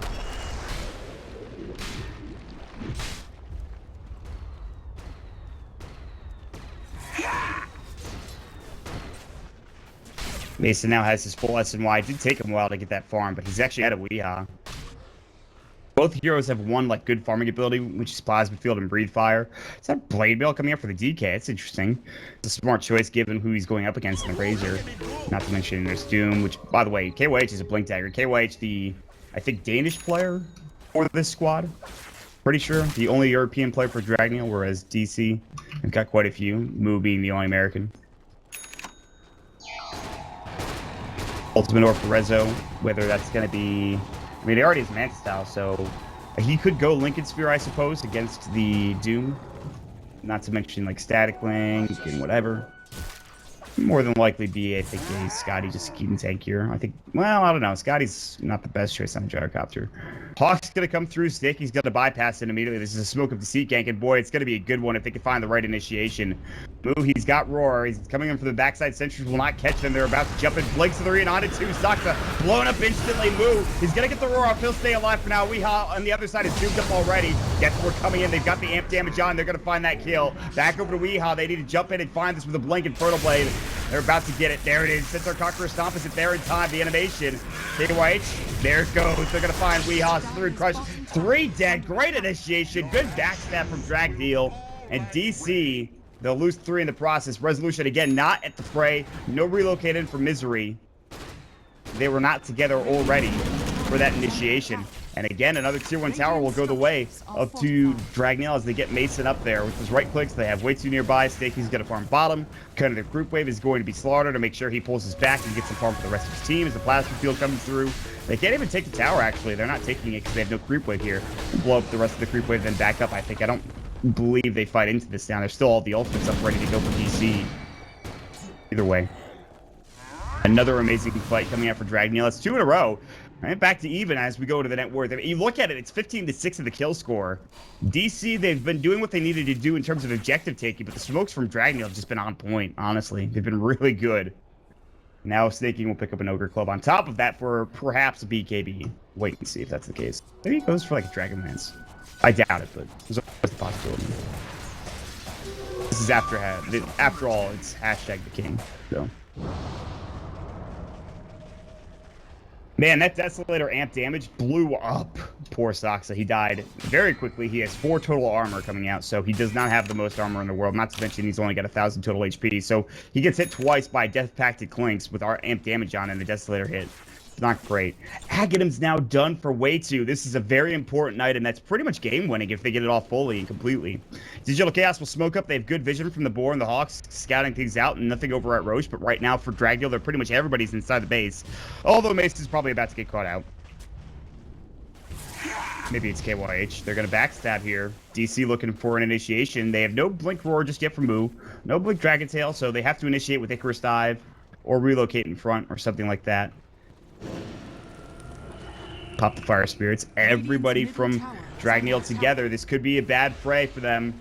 Speaker 3: Mason now has his full SNY. It did take him a while to get that farm, but he's actually at a Weehaw. Both heroes have one like good farming ability, which is Plasma Field and Breathe Fire. Is that Blade Mail coming up for the DK? It's interesting. It's a smart choice given who he's going up against in the Razor. Not to mention there's Doom, which, by the way, KYH is a Blink Dagger. KYH, the, I think, Danish player for this squad. Pretty sure. The only European player for Dragneel, whereas DC have got quite a few. Moo being the only American. Ultimate Orb for Rezo, whether that's going to be... I mean, he already has Manta style, so he could go Lincoln Sphere, I suppose, against the Doom. Not to mention, like, Static Link and whatever. More than likely be, I think, a Scotty just keeping tankier. I think, well, I don't know. Scotty's not the best choice on a Gyrocopter. Hawk's going to come through. Snakey's going to bypass it immediately. This is a Smoke of Deceit gank, and boy, it's going to be a good one if they can find the right initiation. Moo, he's got Roar. He's coming in from the backside. Sentries will not catch them. They're about to jump in. Blinks to the 3 and on to 2. Saksa blown up instantly. Moo, he's going to get the Roar off. He'll stay alive for now. Weehaw on the other side is doomed up already. Death Ward coming in. They've got the amp damage on. They're going to find that kill. Back over to Weehaw. They need to jump in and find this with a Blink and Fertile Blade. They're about to get it. There it is. Centaur Conqueror Stomp is it there in time. The animation. KYH. There it goes. They're going to find Weehaw. Through Crush. 3 dead. Great initiation. Good backstab from Dragneel. And DC, they'll lose 3 in the process. Resolution, again, not at the fray. No relocated for Misery. They were not together already for that initiation. And again, another tier 1 tower will go the way of to Dragneel as they get Mason up there. With his right clicks, they have way too nearby. Stakey's going to farm bottom. Kind of the group wave is going to be Slaughter to make sure he pulls his back and gets some farm for the rest of his team as the plasma field comes through. They can't even take the tower, actually. They're not taking it because they have no creep wave here. Blow up the rest of the creep wave, then back up. I think. I don't believe they fight into this down. There's still all the ultimates up ready to go for DC. Either way. Another amazing fight coming out for Dragneel. It's 2 in a row. Right, back to even as we go to the net worth. You look at it, it's 15-6 of the kill score. DC, they've been doing what they needed to do in terms of objective taking, but the smokes from Dragneel have just been on point, honestly. They've been really good. Now Snaking will pick up an Ogre Club on top of that for perhaps a BKB. Wait and see if that's the case. Maybe he goes for like a Dragonlance. I doubt it, but there's always the possibility. This is after all, it's hashtag the king, so. Man, that Desolator amp damage blew up poor Soxa. He died very quickly. He has 4 total armor coming out, so he does not have the most armor in the world. Not to mention he's only got 1,000 total HP. So he gets hit twice by Death Pacted Clinks with our amp damage on and the Desolator hit. It's not great. Aghatim's now done for way too. This is a very important item that's pretty much game winning if they get it off fully and completely. Digital Chaos will smoke up. They have good vision from the Boar and the Hawks, scouting things out, and nothing over at Roche. But right now for Dragneel, they're pretty much everybody's inside the base. Although Mace is probably about to get caught out. Maybe it's KYH. They're going to backstab here. DC looking for an initiation. They have no Blink Roar just yet from Moo. No Blink Dragon Tail, so they have to initiate with Icarus Dive or relocate in front or something like that. Pop the Fire Spirits. Everybody from Dragneel together. This could be a bad fray for them.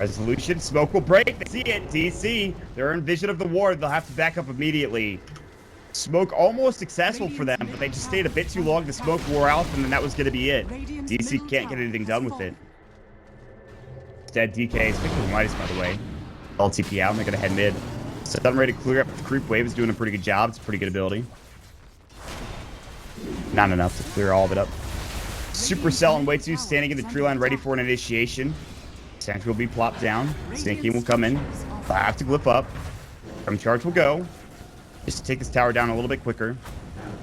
Speaker 3: Resolution. Smoke will break. They see it. DC. They're in vision of the ward. They'll have to back up immediately. Smoke almost successful for them, but they just stayed a bit too long. The smoke wore out, and then that was going to be it. DC can't get anything done with it. Instead, DK is picking the Midas, by the way. All TP out, and they're going to head mid. Sudden ready to clear up. The creep wave is doing a pretty good job. It's a pretty good ability. Not enough to clear all of it up. Supercell and Way2 standing in the tree line ready for an initiation. Sentry will be plopped down. Snaking will come in. They'll have to glyph up. From charge will go. Just to take this tower down a little bit quicker.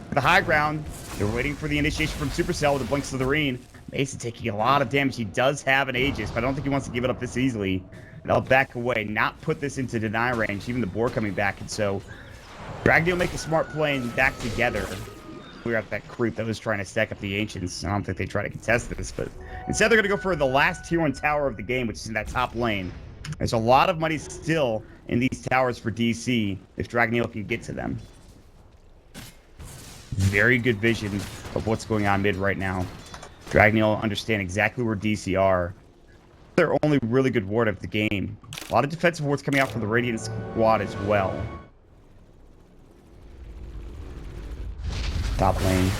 Speaker 3: For the high ground, they're waiting for the initiation from Supercell with a Blink Slitherine. Mason taking a lot of damage. He does have an Aegis, but I don't think he wants to give it up this easily. They'll back away, not put this into deny range. Even the Boar coming back, and so Dragneel make a smart play and back together. We were at that creep that was trying to stack up the Ancients. I don't think they try to contest this, but instead they're going to go for the last tier 1 tower of the game, which is in that top lane. There's a lot of money still in these towers for DC if Dragneel can get to them. Very good vision of what's going on mid right now. Dragneel understand exactly where DC are. They're only really good ward of the game. A lot of defensive wards coming out from the Radiant squad as well. Top lane.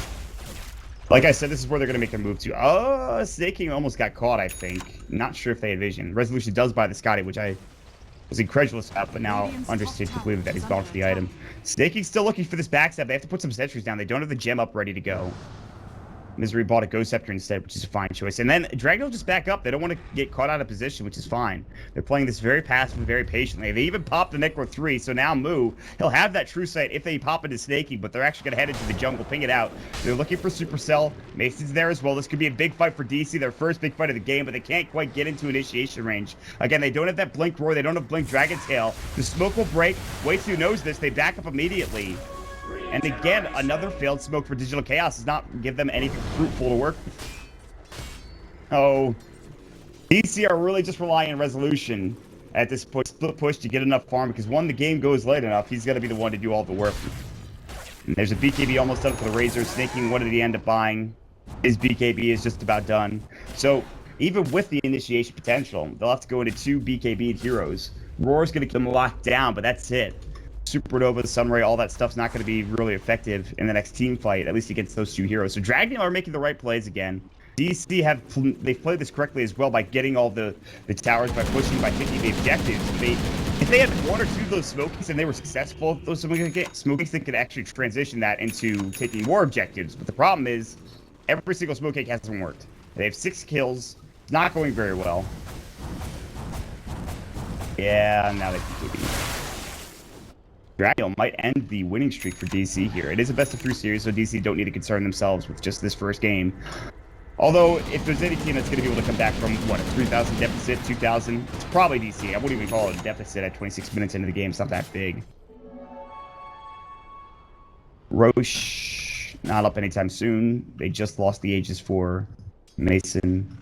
Speaker 3: Like I said, this is where they're going to make their move to. Oh, Snaking almost got caught, I think. Not sure if they had vision. Resolution does buy the Scotty, which I was incredulous about, but now understood completely that he's gone for the item. Snaking's still looking for this backstab. They have to put some sentries down. They don't have the gem up ready to go. Misery bought a Ghost Scepter instead, which is a fine choice. And then Dragneel just back up. They don't want to get caught out of position, which is fine. They're playing this very passively, very patiently. They even popped the Necro 3, so now Moo, he'll have that True Sight if they pop into Snaking, but they're actually going to head into the jungle, ping it out. They're looking for Supercell. Mason's there as well. This could be a big fight for DC, their first big fight of the game, but they can't quite get into initiation range. Again, they don't have that Blink Roar. They don't have Blink Dragon Tail. The smoke will break. Way2 knows this. They back up immediately. And again, another failed smoke for Digital Chaos does not give them anything fruitful to work with. Oh, DC are really just relying on Resolution at this point, split push to get enough farm, because one, the game goes late enough, he's going to be the one to do all the work. And there's a BKB almost done for the Razor. Snaking, what did he end up buying? His BKB is just about done. So even with the initiation potential, they'll have to go into 2 BKB heroes. Roar's going to keep them locked down, but that's it. Supernova, Sunray, all that stuff's not going to be really effective in the next team fight, at least against those 2 heroes. So Dragneel are making the right plays again. DC they've played this correctly as well by getting all the towers, by pushing, by taking the objectives. If they had 1 or 2 of those smokies and they were successful, those smokies, they could actually transition that into taking more objectives. But the problem is, every single smoke cake hasn't worked. They have 6 kills. It's not going very well. Yeah, now they can keep it. Dragneel might end the winning streak for DC here. It is a best-of-3 series, so DC don't need to concern themselves with just this first game. Although, if there's any team that's going to be able to come back from, what, a 3,000 deficit, 2,000, it's probably DC. I wouldn't even call it a deficit at 26 minutes into the game. It's not that big. Roche, not up anytime soon. They just lost the Aegis for Mason.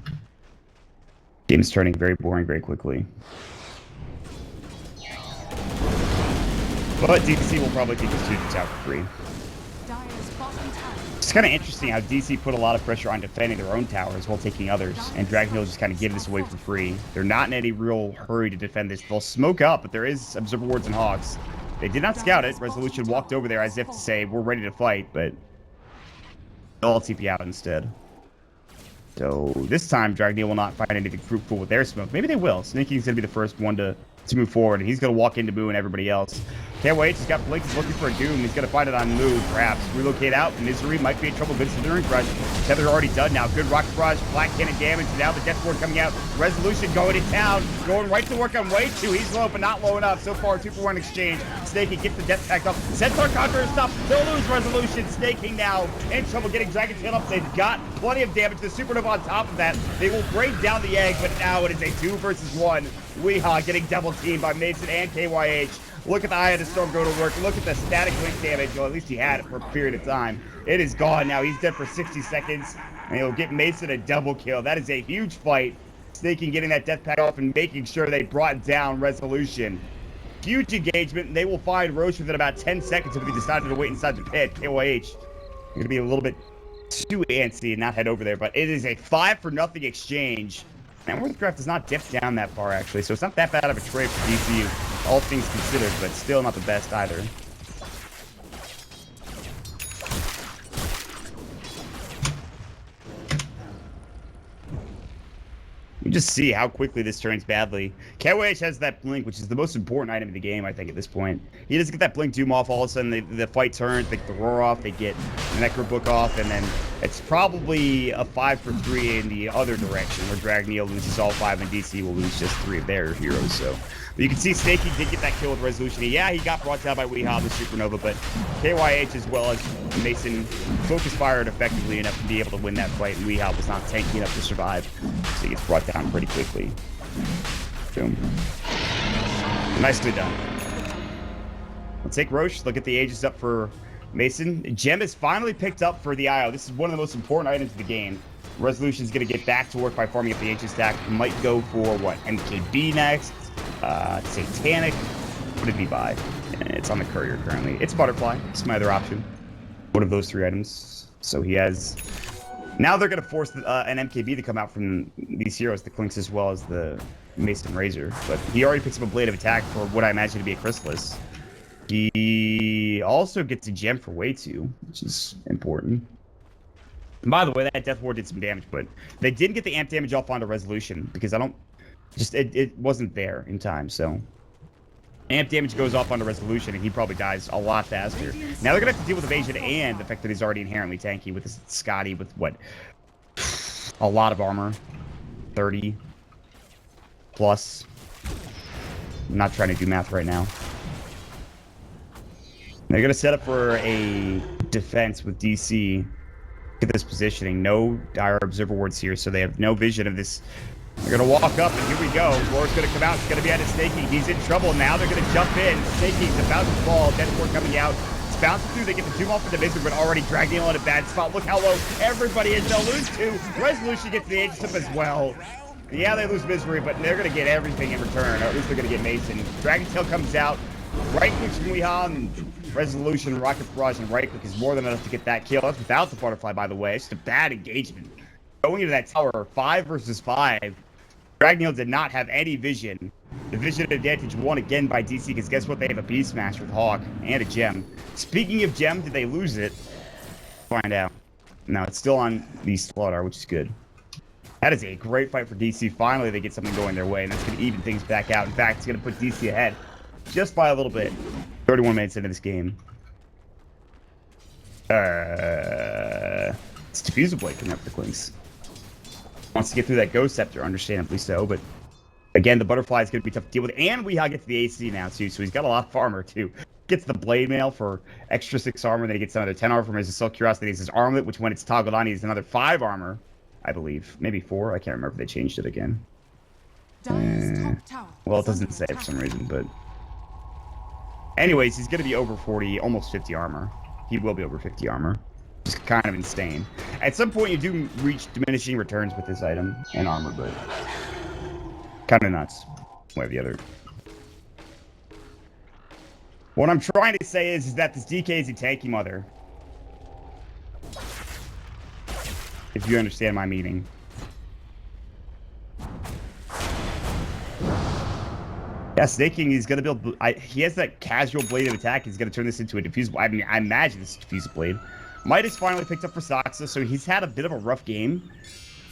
Speaker 3: Game is turning very boring very quickly. But DC will probably take this to the tower for free. It's kind of interesting how DC put a lot of pressure on defending their own towers while taking others, and Dragneel just kind of give this away for free. They're not in any real hurry to defend this. They'll smoke up, but there is Observer Wards and Hawks. They did not scout it. Resolution walked over there as if to say, we're ready to fight, but they'll all TP out instead. So this time, Dragneel will not find anything fruitful with their smoke. Maybe they will. Sneaking's going to be the first one to move forward, and he's going to walk into Moo and everybody else. Can't wait. He's got Blink. He's looking for a Doom. He's going to find it on Moo, perhaps. Relocate out. Misery might be in trouble. Good Slithering Crush. Tether already done now. Good Rocket Barrage. Black Cannon damage. Now the Death Ward coming out. Resolution going to town. Going right to work on Way 2. He's low, but not low enough. So far, 2-for-1 exchange. Snaking gets the Death Pact up. Centaur Conqueror stop. They'll lose Resolution. Snaking now in trouble getting Dragon Tail up. They've got plenty of damage. The Supernova on top of that. They will break down the egg, but now it is a 2 versus 1. Weehaw getting double teamed by Mason and KYH. Look at the Eye of the Storm go to work. Look at the static link damage. Well, at least he had it for a period of time. It is gone now. He's dead for 60 seconds. And he'll get Mason a double kill. That is a huge fight. Snaking getting that death pack off and making sure they brought down Resolution. Huge engagement. And they will find Roche within about 10 seconds if he decided to wait inside the pit. KYH going to be a little bit too antsy and not head over there. But it is a 5-for-0 exchange. And Warcraft does not dip down that far, actually, so it's not that bad of a trade for DCU, all things considered, but still not the best either. You just see how quickly this turns badly. KYH has that blink, which is the most important item in the game, I think, at this point. He doesn't get that blink doom off, all of a sudden the fight turns, they get the roar off, they get the Necro Book off, and then it's probably a 5-for-3 in the other direction, where Dragneel loses all 5 and DC will lose just 3 of their heroes, so. But you can see Snaky did get that kill with Resolution. Yeah, he got brought down by Weehaw, the Supernova, but KYH as well as Mason focus fired effectively enough to be able to win that fight, and Weehaw was not tanky enough to survive, so he gets brought down pretty quickly. Boom. Nicely done. Let's take Roche, look at the Aegis up for Mason. Gem is finally picked up for the IO. This is one of the most important items of the game. Resolution's going to get back to work by farming up the Aegis stack. Might go for, what, MKB next? Satanic. What did he buy? It's on the courier currently. It's Butterfly. It's my other option. One of those 3 items. So he has... Now they're going to force an MKB to come out from these heroes, the Clinks as well as the Mason Razor. But he already picks up a Blade of Attack for what I imagine to be a Chrysalis. He also gets a gem for Way 2, which is important. And by the way, that Death Ward did some damage, but they didn't get the amp damage off onto Resolution because it wasn't there in time, so. Amp damage goes off onto Resolution, and he probably dies a lot faster. Now they're going to have to deal with evasion and the fact that he's already inherently tanky with this Scotty with, what, a lot of armor. 30 plus. I'm not trying to do math right now. They're going to set up for a defense with DC. Look at this positioning. No dire observer wards here, so they have no vision of this. They're going to walk up, and here we go. Roar's going to come out. It's going to be out of Snaky. He's in trouble. Now they're going to jump in. Snaky's about to fall. Death Ward coming out. It's bouncing through. They get the 2 off of the Misery, but already Dragneel in a bad spot. Look how low everybody is. They'll lose 2. Resolution gets the Aegis up as well. Yeah, they lose Misery, but they're going to get everything in return, or at least they're going to get Mason. Dragon Tail comes out. Right click from Weehaw, and Resolution, Rocket Barrage, and right click is more than enough to get that kill. That's without the Butterfly, by the way. It's just a bad engagement. Going into that tower, 5 versus 5. Dragneel did not have any vision. The vision advantage won again by DC, because guess what? They have a Beast Smash with Hawk and a gem. Speaking of gem, did they lose it? Find out. No, it's still on the Slaughter, which is good. That is a great fight for DC. Finally, they get something going their way, and that's going to even things back out. In fact, it's going to put DC ahead just by a little bit. 31 minutes into this game. It's Diffusal Blade coming up for Clinks. Wants to get through that Ghost Scepter, understandably so, but again, the Butterfly is going to be tough to deal with, and Weehaw gets the AC now, too, so he's got a lot of armor, too. Gets the Blade Mail for extra 6 armor, then he gets another 10 armor from his Assault Curiosity. He has his Armlet, which when it's toggled on, he has another 5 armor, I believe. Maybe 4, I can't remember if they changed it again. Well, it doesn't say for some reason, but... Anyways, he's going to be over 40, almost 50 armor. He will be over 50 armor. It's kind of insane. At some point, you do reach diminishing returns with this item and armor, but kind of nuts. One or the other. What I'm trying to say is that this DK is a tanky mother. if you understand my meaning. Yeah, Snaking, he's going to build... he has that casual blade of attack. He's going to turn this into a diffusible... I mean, I imagine this is a diffusible blade. Midas finally picked up for Soxa, so he's had a bit of a rough game.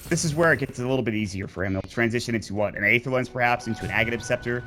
Speaker 3: This is where it gets a little bit easier for him. He'll transition into what? An Aether Lens, perhaps? Into an Aghanim Scepter?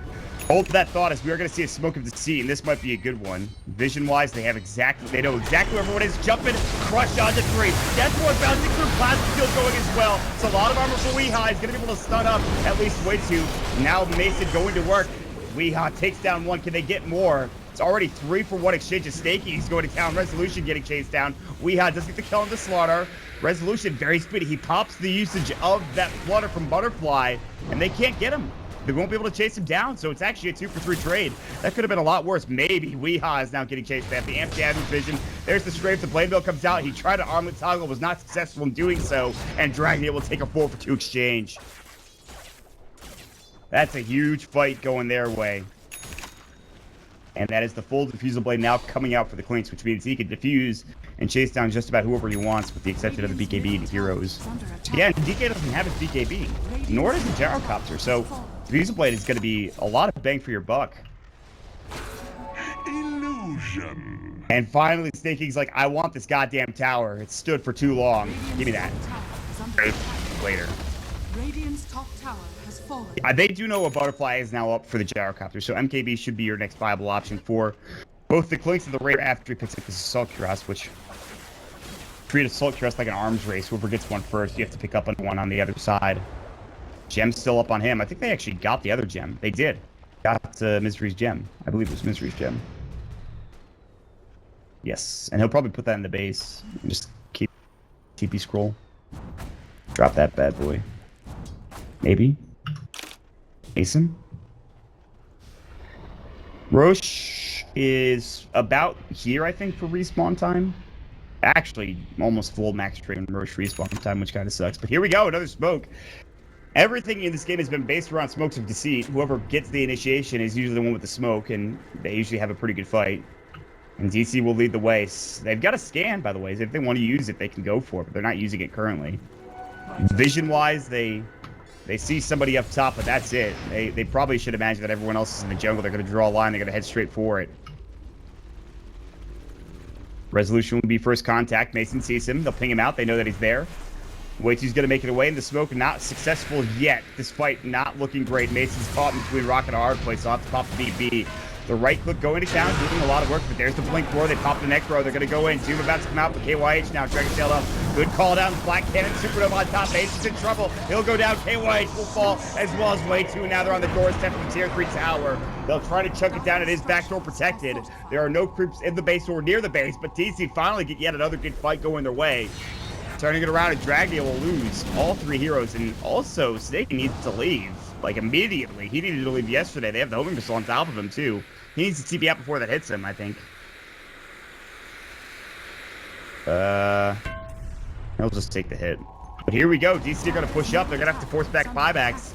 Speaker 3: Hold that thought, as we are going to see a Smoke of Deceit, and this might be a good one. Vision-wise, they know exactly where everyone is. Jumping, crush onto 3. Death Ward bouncing through, Plasma Field going as well. It's a lot of armor for Weehaw. He's going to be able to stun up at least way 2. Now Mason going to work. Weehaw takes down 1. Can they get more? It's already 3 for 1 exchange of Snaking. He's going to town. Resolution getting chased down. Weehaw does get the kill on the Slaughter. Resolution very speedy. He pops the usage of that flutter from Butterfly, and they can't get him. They won't be able to chase him down, so it's actually a 2 for 3 trade. That could have been a lot worse. Maybe Weehaw is now getting chased back. The Amphitheater Vision. There's the strafe. The Blade Bill comes out. He tried to armlet toggle, was not successful in doing so, and Dragneel will take a 4 for 2 exchange. That's a huge fight going their way. And that is the full diffusal blade now coming out for the Clinks, which means he can diffuse and chase down just about whoever he wants, with the exception of the BKB and the heroes. Yeah, and DK doesn't have his BKB, nor does the Gyrocopter, so diffusal blade is going to be a lot of bang for your buck.
Speaker 2: Illusion.
Speaker 3: And finally, Snaking's like, I want this goddamn tower. It stood for too long. Give me that. Later.
Speaker 1: Radiant's top tower has fallen.
Speaker 3: They do know a Butterfly is now up for the Gyrocopter, so MKB should be your next viable option for both the Clinks and the Raider after he picks up the Assault Cuirass, which treat Assault Cuirass like an arms race. Whoever gets one first, you have to pick up one on the other side. Gem's still up on him. I think they actually got the other gem. They did. Got Misery's gem. I believe it was Misery's gem. Yes, and he'll probably put that in the base. And just keep TP scroll. Drop that bad boy. Maybe. Mason. Roche is about here, I think, for respawn time. Actually, almost full max trade and Roche respawn time, which kind of sucks. But here we go, another smoke. Everything in this game has been based around smokes of deceit. Whoever gets the initiation is usually the one with the smoke, and they usually have a pretty good fight. And DC will lead the way. They've got a scan, by the way. So if they want to use it, they can go for it, but they're not using it currently. Vision-wise, they see somebody up top, but that's it. They probably should imagine that everyone else is in the jungle. They're going to draw a line. They're going to head straight for it. Resolution will be first contact. Mason sees him. They'll ping him out. They know that he's there. Wei2's going to make it away in the smoke. Not successful yet. This fight not looking great. Mason's caught in between rock and a hard place. So I'll have to pop the BB. The right click going to town, doing a lot of work, but there's the blink roar. They pop the neck row. They're going to go in. Zoom about to come out, but KYH now. Dragon Tail up. Good call down. Black Cannon, Supernova on top. Ace is in trouble. He'll go down. KYH will fall, as well as Wei2. Now they're on the doorstep of the tier 3 tower. They'll try to chunk it down. It is backdoor protected. There are no creeps in the base or near the base, but DC finally get yet another good fight going their way. Turning it around, and Dragneel will lose all 3 heroes, and also Snake needs to leave, like, immediately. He needed to leave yesterday. They have the homing missile on top of him, too. He needs to TP out before that hits him, I think. He'll just take the hit. But here we go. DC are going to push up. They're going to have to force back buybacks.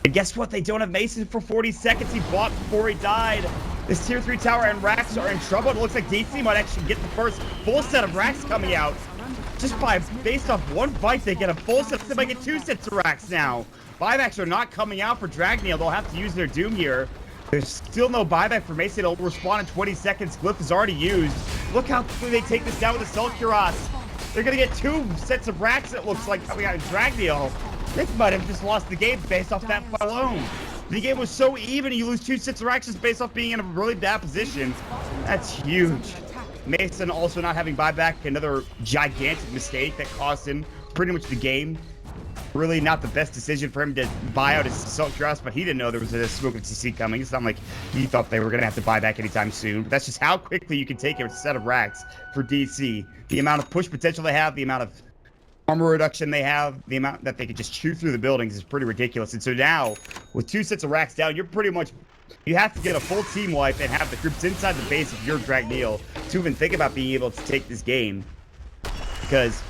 Speaker 3: And guess what? They don't have Mason for 40 seconds. He bought before he died. This tier 3 tower and racks are in trouble. It looks like DC might actually get the first full set of racks coming out. Just based off one fight, they get a full set. They might get 2 sets of racks now. Buybacks are not coming out for Dragneel. They'll have to use their doom here. There's still no buyback for Mason. It'll respawn in 20 seconds. Glyph is already used. Look how quickly they take this down with Assault Cuirass. They're going to get 2 sets of racks, it looks like, coming out in Dragneel. They might have just lost the game based off that fight alone. The game was so even, you lose 2 sets of racks just based off being in a really bad position. That's huge. Mason also not having buyback, another gigantic mistake that cost him pretty much the game. Really not the best decision for him to buy out his Assault Cuirass, but he didn't know there was a smoke of CC coming. It's not like he thought they were going to have to buy back anytime soon. But that's just how quickly you can take a set of racks for DC. The amount of push potential they have, the amount of armor reduction they have, the amount that they can just chew through the buildings is pretty ridiculous. And so now, with 2 sets of racks down, you're pretty much... You have to get a full team wipe and have the groups inside the base of your Dragneel to even think about being able to take this game. Because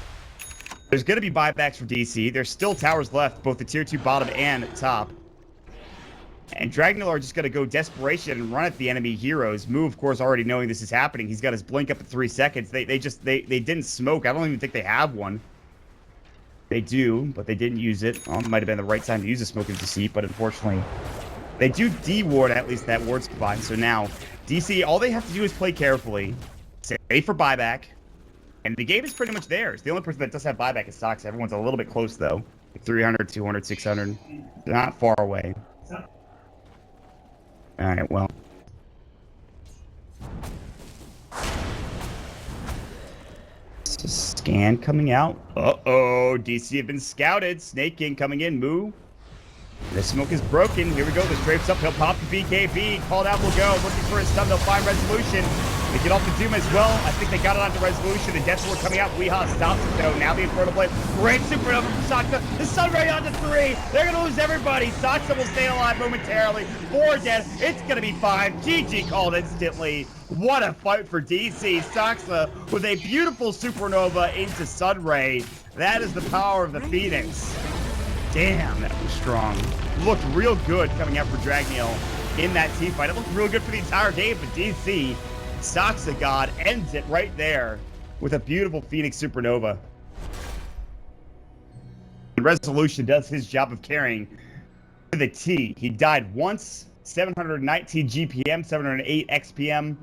Speaker 3: there's going to be buybacks for DC. There's still towers left, both the tier 2 bottom and top. And Dragneel are just going to go desperation and run at the enemy heroes. Moo, of course, already knowing this is happening. He's got his blink up at 3 seconds. They didn't smoke. I don't even think they have one. They do, but they didn't use it. Well, it might have been the right time to use the Smoke of Deceit, but unfortunately, they do de-ward at least that ward spot. So now, DC, all they have to do is play carefully, save for buyback, and the game is pretty much theirs. The only person that does have buyback is Sox. Everyone's a little bit close, though. Like 300, 200, 600. They're not far away. All right, well. Scan coming out. Uh-oh, DC have been scouted. Snake King coming in. Moo. The smoke is broken. Here we go. The strafe's up. He'll pop the BKB. Called out will go. Looking for his stun. They'll find Resolution. They get off the Doom as well. I think they got it onto Resolution. The Death Sword coming out. Weehaw stops it though. Now the Inferno Blade. Great supernova from Saksa. The Sunray onto 3. They're going to lose everybody. Saksa will stay alive momentarily. 4 dead. It's going to be 5. GG called instantly. What a fight for DC. Saksa with a beautiful supernova into Sunray. That is the power of the Phoenix. Damn, that was strong. Looked real good coming out for Dragneel in that team fight. It looked real good for the entire game, but DC, Saksa God, ends it right there with a beautiful Phoenix Supernova. And Resolution does his job of carrying to the T. He died once, 719 GPM, 708 XPM.